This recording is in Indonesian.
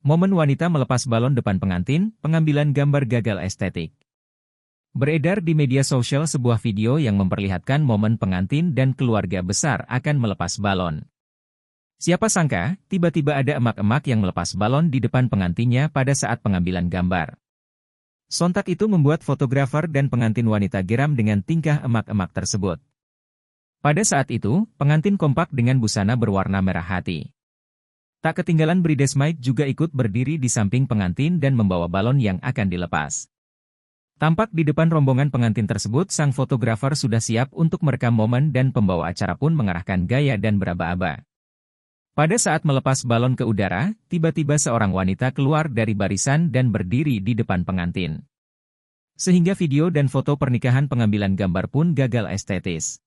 Momen wanita melepas balon depan pengantin, pengambilan gambar gagal estetik. Beredar di media sosial sebuah video yang memperlihatkan momen pengantin dan keluarga besar akan melepas balon. Siapa sangka, tiba-tiba ada emak-emak yang melepas balon di depan pengantinnya pada saat pengambilan gambar. Sontak itu membuat fotografer dan pengantin wanita geram dengan tingkah emak-emak tersebut. Pada saat itu, pengantin kompak dengan busana berwarna merah hati. Tak ketinggalan bridesmaid juga ikut berdiri di samping pengantin dan membawa balon yang akan dilepas. Tampak di depan rombongan pengantin tersebut, sang fotografer sudah siap untuk merekam momen dan pembawa acara pun mengarahkan gaya dan beraba-aba. Pada saat melepas balon ke udara, tiba-tiba seorang wanita keluar dari barisan dan berdiri di depan pengantin. Sehingga video dan foto pernikahan pengambilan gambar pun gagal estetis.